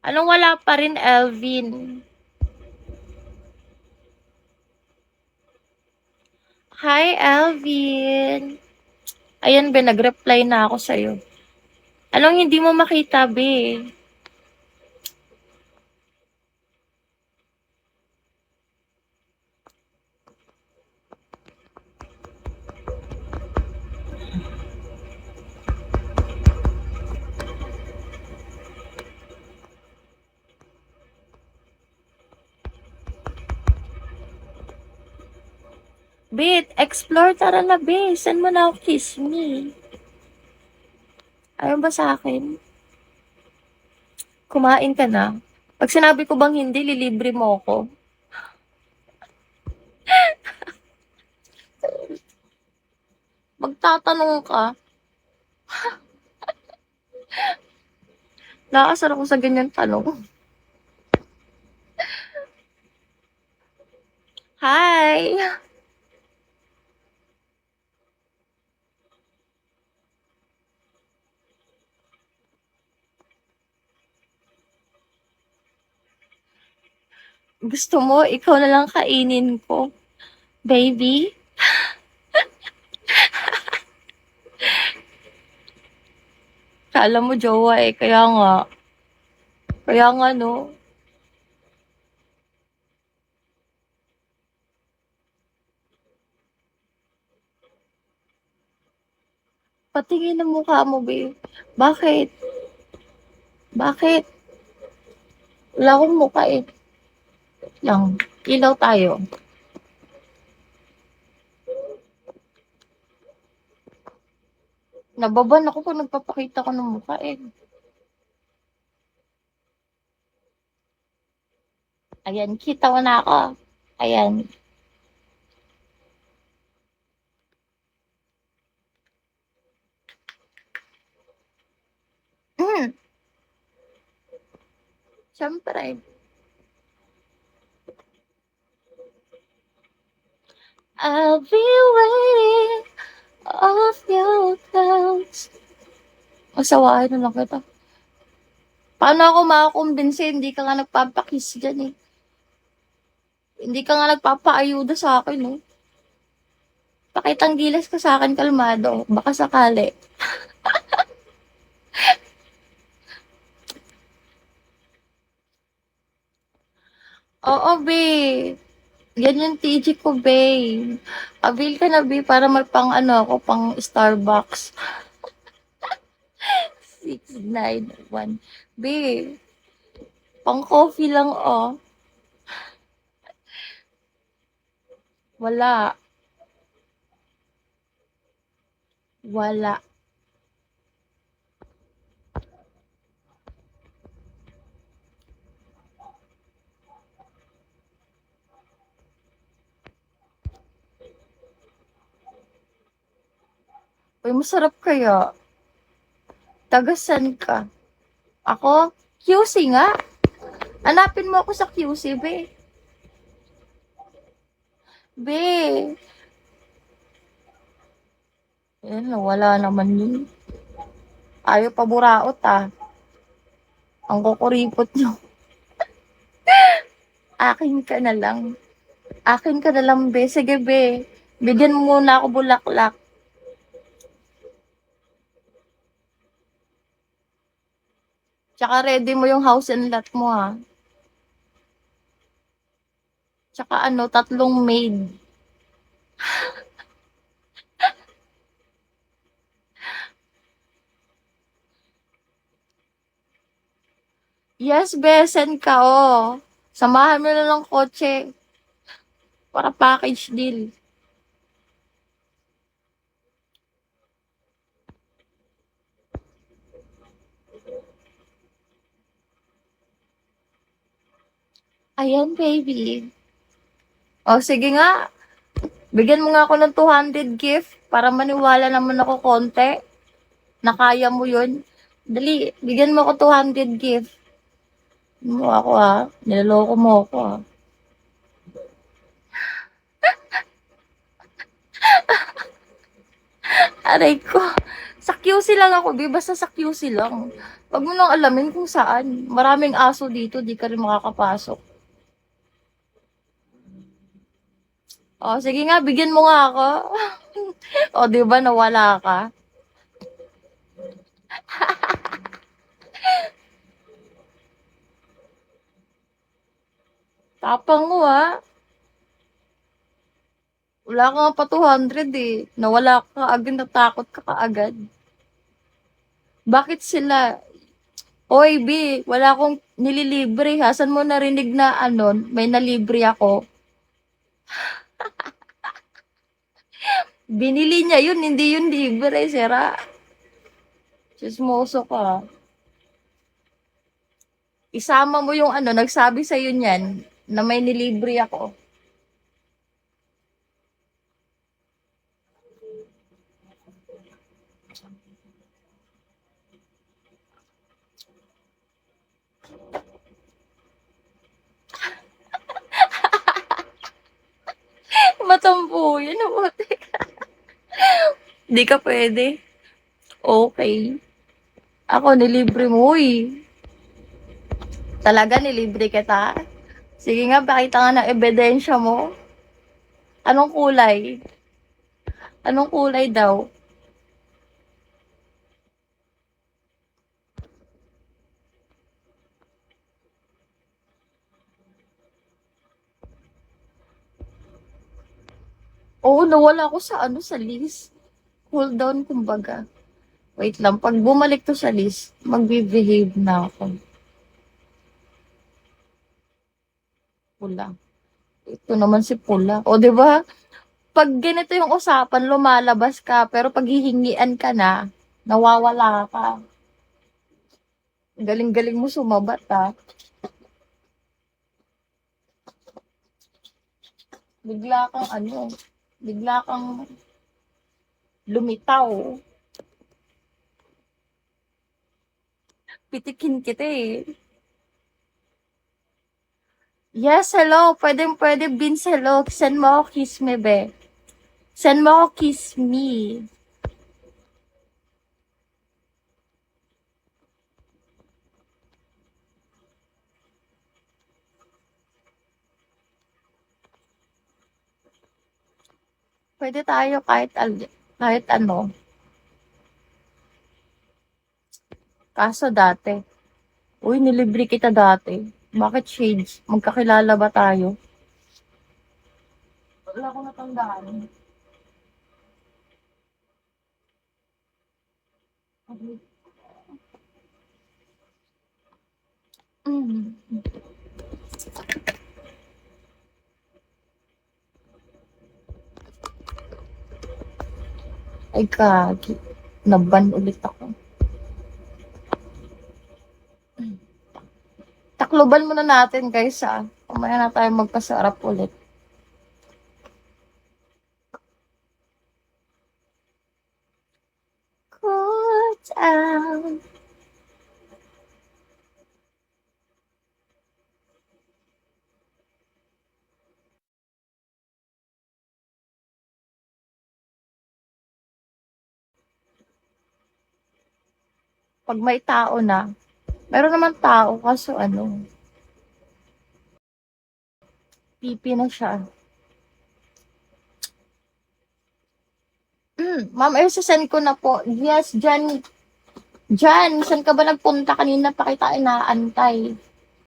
Anong wala pa rin, Elvin? Hi, Elvin. Ayan, be, nag-reply na ako sa'yo. Anong hindi mo makita, be? Be, explore, tara na, be. Saan mo na ako kiss me? Ayaw ba sa akin? Kumain ka na. Pag sinabi ko bang hindi, lilibre mo ako. Magtatanong ka. Nakasar ako sa ganyan tanong. Hi! Gusto mo, ikaw na lang kainin ko. Baby? Kala mo jowa eh, kaya nga. Kaya nga no. Patingin ang mukha mo, babe. Bakit? Bakit? Wala akong mukha eh. Lang. Ilaw tayo. Nababan ako kung nagpapakita ko ng mukha eh. Ayan, kita mo na ako. Ayan. Mm, Siyempre. I'll be waiting off your clouds. Masawain na lang kita. Paano ako makakumbinsi? Hindi ka nga nagpapakiss dyan eh. Hindi ka nga nagpapaayuda sa akin, no? Pakitang gilas ka sa akin, kalmado. Baka sakali. Oo, be. Yan yung TG ko, be. Avail ka na, be, para may pang ano ako, pang Starbucks. 691. Be, pang coffee lang, oh. Wala. Wala. Uy, masarap kaya. Tagasan ka. Ako? QC nga. Hanapin mo ako sa QC, be. Be. Yan, wala naman yun. Ayaw pa buraot, ah. Ang kukuripot nyo. Akin ka na lang. Akin ka na lang, be. Sige, be. Bigyan mo muna ako bulaklak. Tsaka ready mo yung house and lot mo, ha. Tsaka ano, 3 maid. Yes, be. Send ka, oh. Samahan mo na ng kotse. Para package deal. Ayan, baby. O, sige nga. Bigyan mo nga ako ng 200 gift para maniwala naman ako konti na kaya mo yun. Dali, bigyan mo ako 200 gift. Mo ako ah. Niloloko mo ako ah. Aray ko. Sa QC lang ako, be. Basta sa QC lang. Wag mo nang alamin kung saan. Maraming aso dito, di ka rin makakapasok. O, sige nga, bigyan mo nga ako. O, di ba nawala ka? Tapang mo, ah. Wala ka nga pa 200 eh. Nawala ka agad, natakot ka kaagad. Bakit sila? Oy, B, wala akong nililibre. Hasan mo narinig na ano, may nalibre ako. Binili niya yun, hindi yun libre, sira. Chismoso ka. Isama mo yung ano, nagsabi sa'yo niyan na may nilibre ako. Matampo yun. Di ka pwede. Okay. Ako, nilibre mo eh. Talaga, nilibre kita? Sige nga, pakita nga ng ebidensya mo. Anong kulay? Anong kulay daw? Oo, nawala ako sa ano, sa list. Cool down, kumbaga. Wait lang, pag bumalik to sa list, magbe-behave na ako. Pula. Ito naman si Pula. O, di ba? Pag ganito yung usapan, lumalabas ka, pero pag hihingian ka na, nawawala ka. Galing-galing mo sumabat, ha? Bigla kang ano, bigla kang lumitaw. Pitikin kita eh. Yes, hello. Pwede, Vince, hello. Send mo ako kiss me, be. Send mo ako kiss me. Pwede tayo kahit ano. Kaso dati. Uy, nilibre kita dati. Bakit shades? Magkakilala ba tayo? Wala ko natandaan. Mm. Ay, kagi. Naban ulit ako. Takloban muna natin, guys, ah. Kumaya na tayo magpasarap ulit. Cool down. Pag may tao na, meron naman tao, kaso ano, pipi na siya. Ma'am, send ko na po. Yes, Jan. Jan, saan ka ba nagpunta kanina pa kita inaantay?